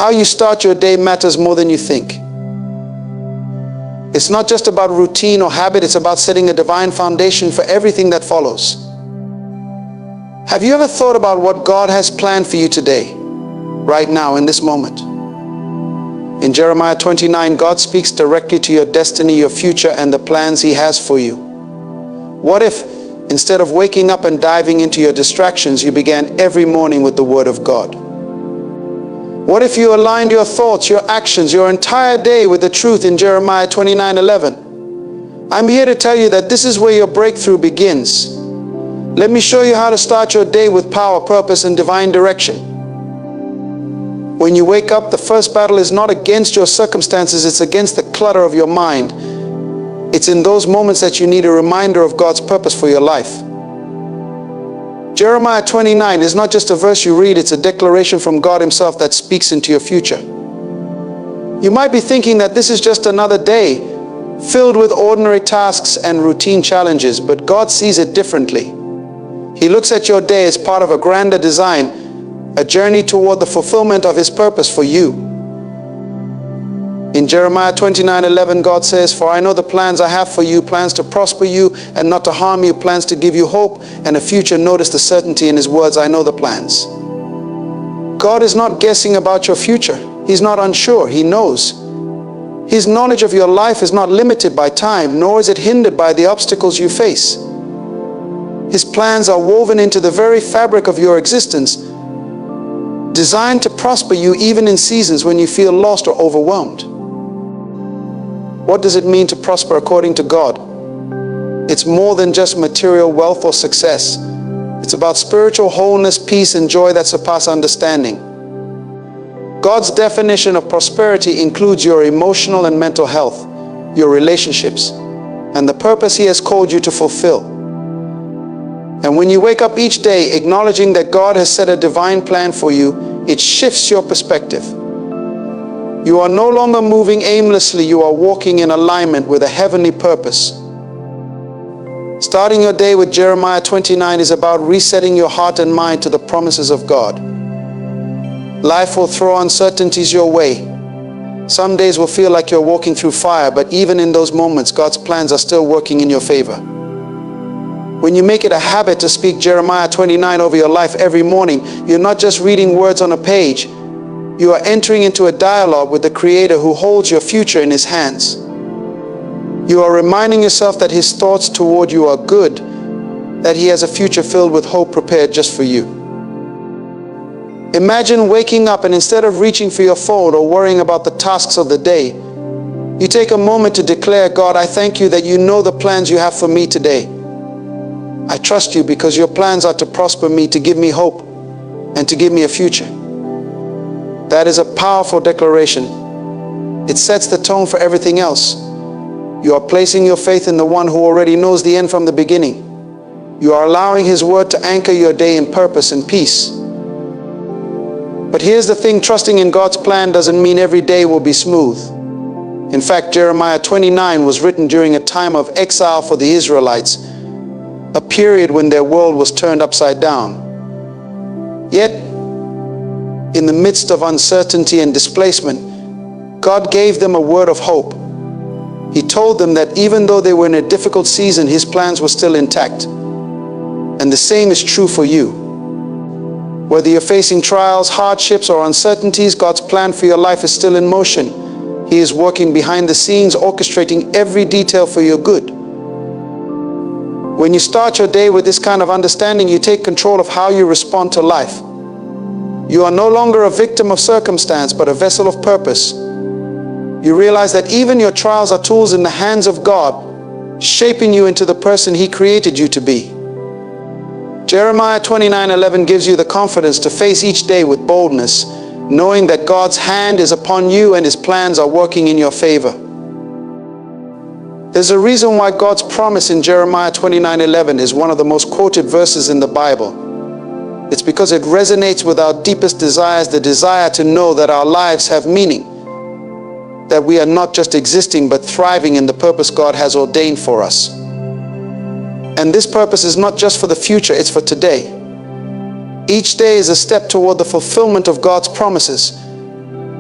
How you start your day matters more than you think. It's not just about routine or habit, it's about setting a divine foundation for everything that follows. Have you ever thought about what God has planned for you today, right now, in this moment? In Jeremiah 29, God speaks directly to your destiny, your future, and the plans He has for you. What if, instead of waking up and diving into your distractions, you began every morning with the Word of God? What if you aligned your thoughts, your actions, your entire day with the truth in Jeremiah 29:11? I'm here to tell you that this is where your breakthrough begins. Let me show you how to start your day with power, purpose, and divine direction. When you wake up, the first battle is not against your circumstances, it's against the clutter of your mind. It's in those moments that you need a reminder of God's purpose for your life. Jeremiah 29 is not just a verse you read, it's a declaration from God Himself that speaks into your future. You might be thinking that this is just another day filled with ordinary tasks and routine challenges, but God sees it differently. He looks at your day as part of a grander design, a journey toward the fulfillment of His purpose for you. In Jeremiah 29:11, God says, "For I know the plans I have for you, plans to prosper you and not to harm you, plans to give you hope and a future." Notice the certainty in His words, "I know the plans." God is not guessing about your future. He's not unsure. He knows. His knowledge of your life is not limited by time, nor is it hindered by the obstacles you face. His plans are woven into the very fabric of your existence, designed to prosper you even in seasons when you feel lost or overwhelmed. What does it mean to prosper according to God? It's more than just material wealth or success. It's about spiritual wholeness, peace, and joy that surpass understanding. God's definition of prosperity includes your emotional and mental health, your relationships, and the purpose He has called you to fulfill. And when you wake up each day acknowledging that God has set a divine plan for you, it shifts your perspective. You are no longer moving aimlessly, you are walking in alignment with a heavenly purpose. Starting your day with Jeremiah 29 is about resetting your heart and mind to the promises of God. Life will throw uncertainties your way. Some days will feel like you're walking through fire, but even in those moments, God's plans are still working in your favor. When you make it a habit to speak Jeremiah 29 over your life every morning, you're not just reading words on a page. You are entering into a dialogue with the Creator who holds your future in His hands. You are reminding yourself that His thoughts toward you are good, that He has a future filled with hope prepared just for you. Imagine waking up and instead of reaching for your phone or worrying about the tasks of the day, you take a moment to declare, "God, I thank you that you know the plans you have for me today. I trust you because your plans are to prosper me, to give me hope, and to give me a future." That is a powerful declaration. It sets the tone for everything else. You are placing your faith in the one who already knows the end from the beginning. You are allowing His word to anchor your day in purpose and peace. But here's the thing, trusting in God's plan doesn't mean every day will be smooth. In fact, Jeremiah 29 was written during a time of exile for the Israelites, a period when their world was turned upside down. Yet, in the midst of uncertainty and displacement, God gave them a word of hope. He told them that even though they were in a difficult season, His plans were still intact. And the same is true for you. Whether you're facing trials, hardships, or uncertainties, God's plan for your life is still in motion. He is working behind the scenes, orchestrating every detail for your good. When you start your day with this kind of understanding, you take control of how you respond to life. You are no longer a victim of circumstance, but a vessel of purpose. You realize that even your trials are tools in the hands of God, shaping you into the person He created you to be. Jeremiah 29:11 gives you the confidence to face each day with boldness, knowing that God's hand is upon you and His plans are working in your favor. There's a reason why God's promise in Jeremiah 29:11 is one of the most quoted verses in the Bible. It's because it resonates with our deepest desires, the desire to know that our lives have meaning, that we are not just existing but thriving in the purpose God has ordained for us. And this purpose is not just for the future, it's for today. Each day is a step toward the fulfillment of God's promises.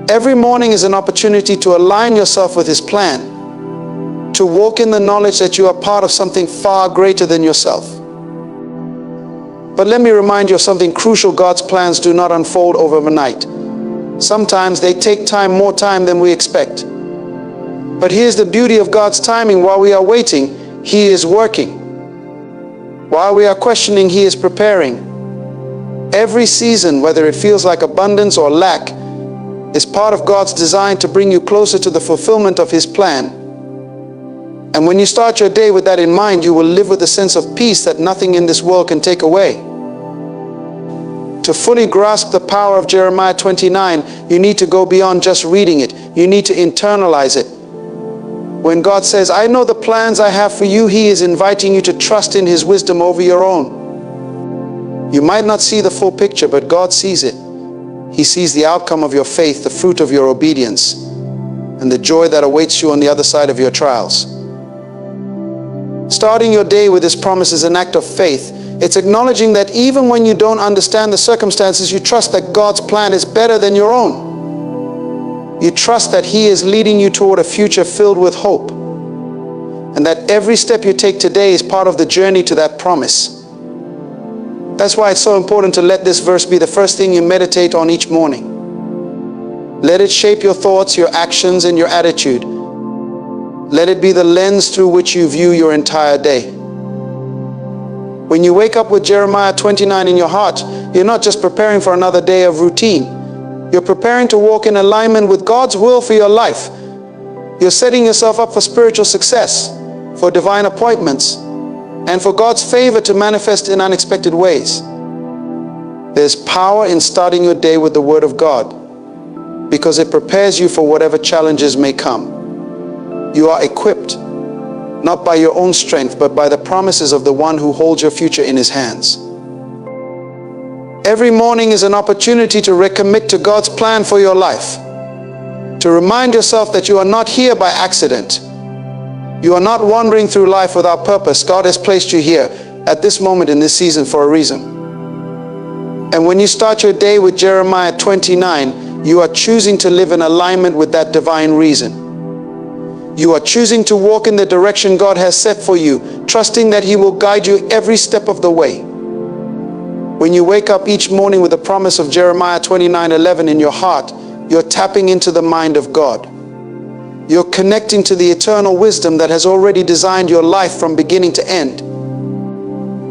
Every morning is an opportunity to align yourself with His plan, to walk in the knowledge that you are part of something far greater than yourself. But let me remind you of something crucial: God's plans do not unfold overnight. Sometimes they take more time than we expect. But here's the beauty of God's timing: while we are waiting, He is working. While we are questioning, He is preparing. Every season, whether it feels like abundance or lack, is part of God's design to bring you closer to the fulfillment of His plan. And when you start your day with that in mind, you will live with a sense of peace that nothing in this world can take away. To fully grasp the power of Jeremiah 29, you need to go beyond just reading it. You need to internalize it. When God says, "I know the plans I have for you," He is inviting you to trust in His wisdom over your own. You might not see the full picture, but God sees it. He sees the outcome of your faith, the fruit of your obedience, and the joy that awaits you on the other side of your trials. Starting your day with His promise is an act of faith. It's acknowledging that even when you don't understand the circumstances, you trust that God's plan is better than your own. You trust that He is leading you toward a future filled with hope, and that every step you take today is part of the journey to that promise. That's why it's so important to let this verse be the first thing you meditate on each morning. Let it shape your thoughts, your actions, and your attitude. Let it be the lens through which you view your entire day. When you wake up with Jeremiah 29 in your heart, you're not just preparing for another day of routine. You're preparing to walk in alignment with God's will for your life. You're setting yourself up for spiritual success, for divine appointments, and for God's favor to manifest in unexpected ways. There's power in starting your day with the Word of God, because it prepares you for whatever challenges may come. You are equipped, not by your own strength, but by the promises of the one who holds your future in His hands. Every morning is an opportunity to recommit to God's plan for your life, to remind yourself that you are not here by accident. You are not wandering through life without purpose. God has placed you here at this moment in this season for a reason. And when you start your day with Jeremiah 29, you are choosing to live in alignment with that divine reason. You are choosing to walk in the direction God has set for you, trusting that He will guide you every step of the way. When you wake up each morning with the promise of Jeremiah 29:11 in your heart, you're tapping into the mind of God. You're connecting to the eternal wisdom that has already designed your life from beginning to end.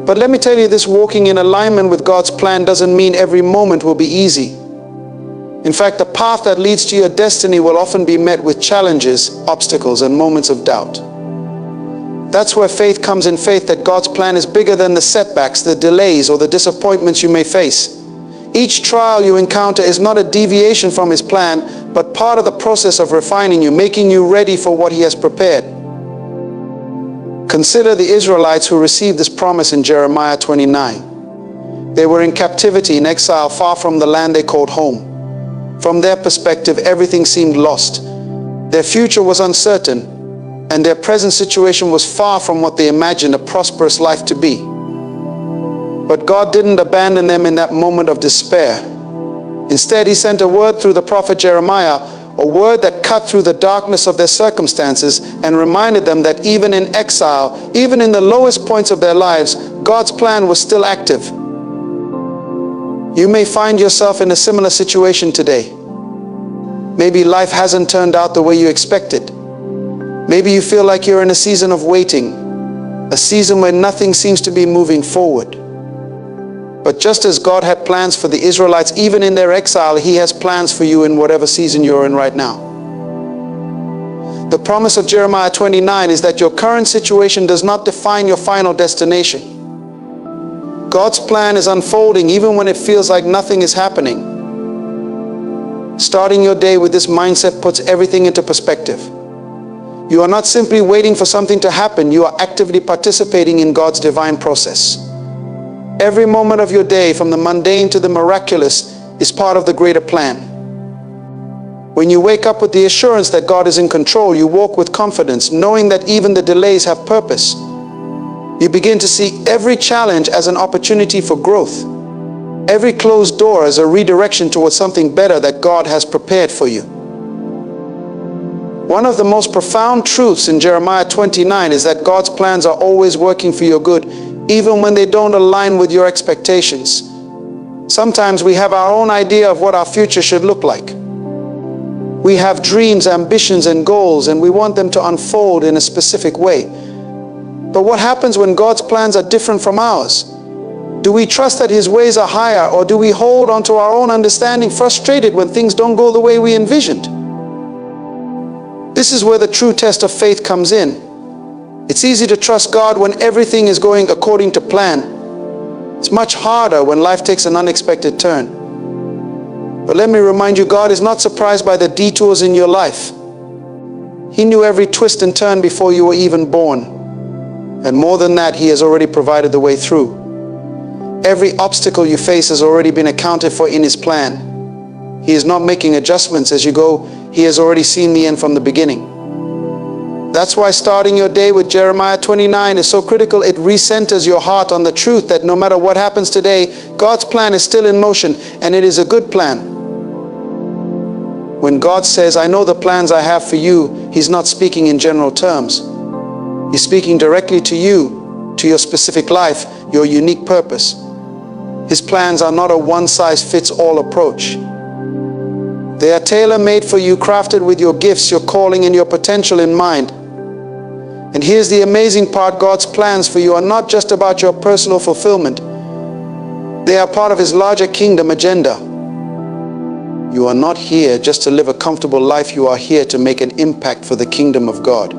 But let me tell you, this walking in alignment with God's plan doesn't mean every moment will be easy. In fact, the path that leads to your destiny will often be met with challenges, obstacles, and moments of doubt. That's where faith comes in, faith that God's plan is bigger than the setbacks, the delays, or the disappointments you may face. Each trial you encounter is not a deviation from His plan, but part of the process of refining you, making you ready for what He has prepared. Consider the Israelites who received this promise in Jeremiah 29. They were in captivity, in exile, far from the land they called home. From their perspective, everything seemed lost. Their future was uncertain, and their present situation was far from what they imagined a prosperous life to be. But God didn't abandon them in that moment of despair. Instead, He sent a word through the prophet Jeremiah, a word that cut through the darkness of their circumstances and reminded them that even in exile, even in the lowest points of their lives, God's plan was still active. You may find yourself in a similar situation today. Maybe life hasn't turned out the way you expected. Maybe you feel like you're in a season of waiting, a season where nothing seems to be moving forward. But just as God had plans for the Israelites, even in their exile, He has plans for you in whatever season you're in right now. The promise of Jeremiah 29 is that your current situation does not define your final destination. God's plan is unfolding even when it feels like nothing is happening. Starting your day with this mindset puts everything into perspective. You are not simply waiting for something to happen, you are actively participating in God's divine process. Every moment of your day, from the mundane to the miraculous, is part of the greater plan. When you wake up with the assurance that God is in control, you walk with confidence, knowing that even the delays have purpose. You begin to see every challenge as an opportunity for growth. Every closed door is a redirection towards something better that God has prepared for you. One of the most profound truths in Jeremiah 29 is that God's plans are always working for your good, even when they don't align with your expectations. Sometimes we have our own idea of what our future should look like. We have dreams, ambitions, and goals, and we want them to unfold in a specific way. But what happens when God's plans are different from ours? Do we trust that His ways are higher, or do we hold on to our own understanding, frustrated when things don't go the way we envisioned? This is where the true test of faith comes in. It's easy to trust God when everything is going according to plan. It's much harder when life takes an unexpected turn. But let me remind you, God is not surprised by the detours in your life. He knew every twist and turn before you were even born. And more than that, He has already provided the way through. Every obstacle you face has already been accounted for in His plan. He is not making adjustments as you go. He has already seen the end from the beginning. That's why starting your day with Jeremiah 29 is so critical. It recenters your heart on the truth that no matter what happens today, God's plan is still in motion, and it is a good plan. When God says, "I know the plans I have for you," He's not speaking in general terms. He's speaking directly to you, to your specific life, your unique purpose. His plans are not a one-size-fits-all approach. They are tailor-made for you, crafted with your gifts, your calling, and your potential in mind. And here's the amazing part: God's plans for you are not just about your personal fulfillment. They are part of His larger kingdom agenda. You are not here just to live a comfortable life. You are here to make an impact for the kingdom of God.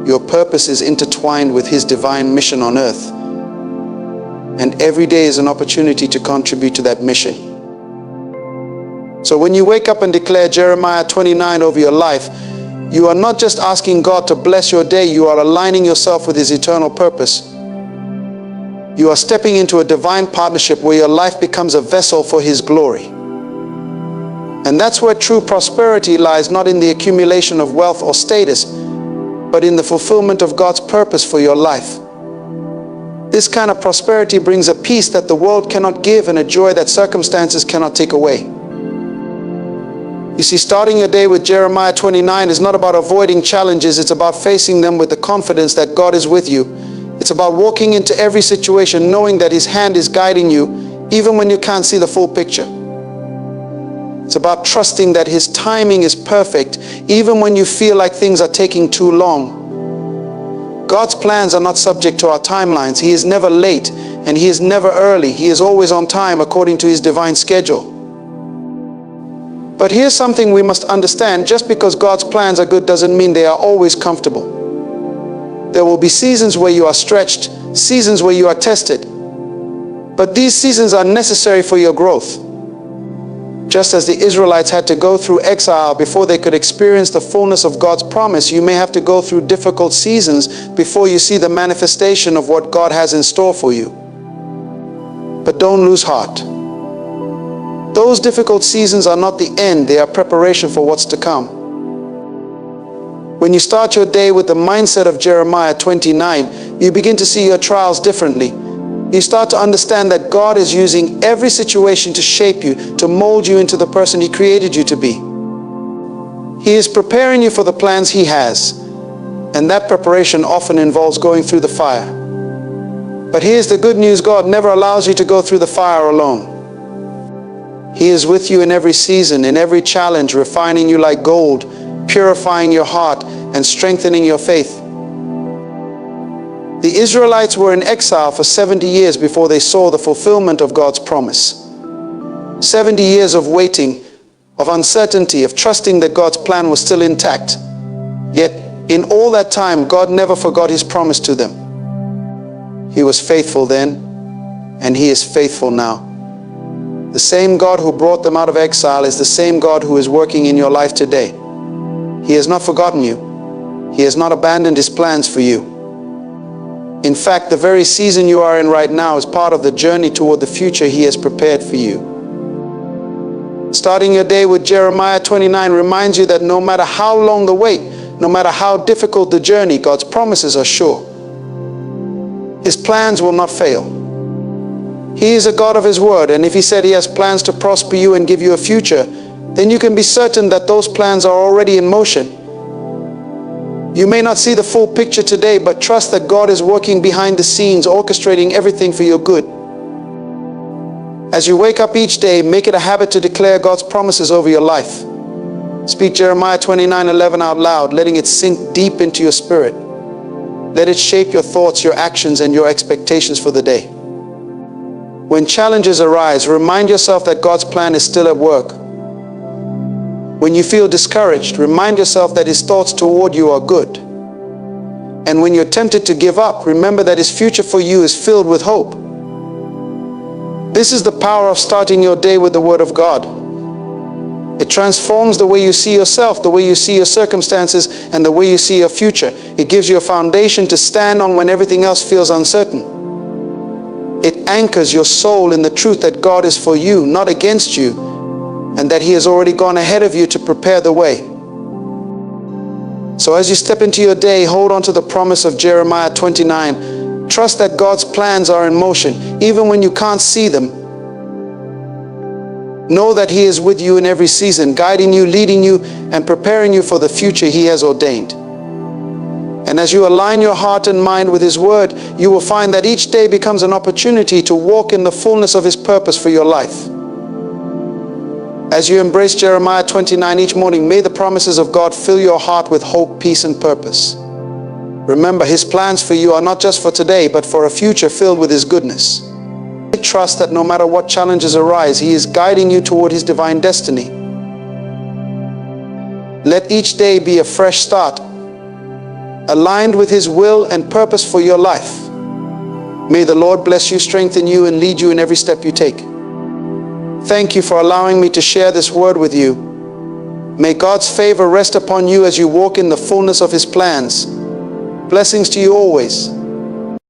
Your purpose is intertwined with His divine mission on earth. And every day is an opportunity to contribute to that mission. So when you wake up and declare Jeremiah 29 over your life, you are not just asking God to bless your day, you are aligning yourself with His eternal purpose. You are stepping into a divine partnership where your life becomes a vessel for His glory. And that's where true prosperity lies, not in the accumulation of wealth or status, but in the fulfillment of God's purpose for your life. This kind of prosperity brings a peace that the world cannot give and a joy that circumstances cannot take away. You see, starting your day with Jeremiah 29 is not about avoiding challenges. It's about facing them with the confidence that God is with you. It's about walking into every situation knowing that His hand is guiding you, even when you can't see the full picture. It's about trusting that His timing is perfect, even when you feel like things are taking too long. God's plans are not subject to our timelines. He is never late, and He is never early. He is always on time according to His divine schedule. But here's something we must understand: just because God's plans are good doesn't mean they are always comfortable. There will be seasons where you are stretched, seasons where you are tested. But these seasons are necessary for your growth. Just as the Israelites had to go through exile before they could experience the fullness of God's promise, you may have to go through difficult seasons before you see the manifestation of what God has in store for you. But don't lose heart. Those difficult seasons are not the end, they are preparation for what's to come. When you start your day with the mindset of Jeremiah 29, you begin to see your trials differently. You start to understand that God is using every situation to shape you, to mold you into the person He created you to be. He is preparing you for the plans He has, and that preparation often involves going through the fire. But here's the good news: God never allows you to go through the fire alone. He is with you in every season, in every challenge, refining you like gold, purifying your heart, and strengthening your faith. The Israelites were in exile for 70 years before they saw the fulfillment of God's promise. 70 years of waiting, of uncertainty, of trusting that God's plan was still intact. Yet, in all that time, God never forgot His promise to them. He was faithful then, and He is faithful now. The same God who brought them out of exile is the same God who is working in your life today. He has not forgotten you. He has not abandoned His plans for you. In fact, the very season you are in right now is part of the journey toward the future He has prepared for you. Starting your day with Jeremiah 29 reminds you that no matter how long the wait, no matter how difficult the journey, God's promises are sure. His plans will not fail. He is a God of His word, and if He said He has plans to prosper you and give you a future, then you can be certain that those plans are already in motion. You may not see the full picture today, but trust that God is working behind the scenes, orchestrating everything for your good. As you wake up each day, make it a habit to declare God's promises over your life. Speak Jeremiah 29:11 out loud, letting it sink deep into your spirit. Let it shape your thoughts, your actions, and your expectations for the day. When challenges arise, remind yourself that God's plan is still at work. When you feel discouraged, remind yourself that His thoughts toward you are good. And when you're tempted to give up, remember that His future for you is filled with hope. This is the power of starting your day with the Word of God. It transforms the way you see yourself, the way you see your circumstances, and the way you see your future. It gives you a foundation to stand on when everything else feels uncertain. It anchors your soul in the truth that God is for you, not against you, and that He has already gone ahead of you to prepare the way. So as you step into your day, hold on to the promise of Jeremiah 29. Trust that God's plans are in motion, even when you can't see them. Know that He is with you in every season, guiding you, leading you, and preparing you for the future He has ordained. And as you align your heart and mind with His word, you will find that each day becomes an opportunity to walk in the fullness of His purpose for your life. As you embrace Jeremiah 29 each morning, may the promises of God fill your heart with hope, peace, and purpose. Remember, His plans for you are not just for today, but for a future filled with His goodness. Trust that no matter what challenges arise, He is guiding you toward His divine destiny. Let each day be a fresh start, aligned with His will and purpose for your life. May the Lord bless you, strengthen you, and lead you in every step you take. Thank you for allowing me to share this word with you. May God's favor rest upon you as you walk in the fullness of His plans. Blessings to you always.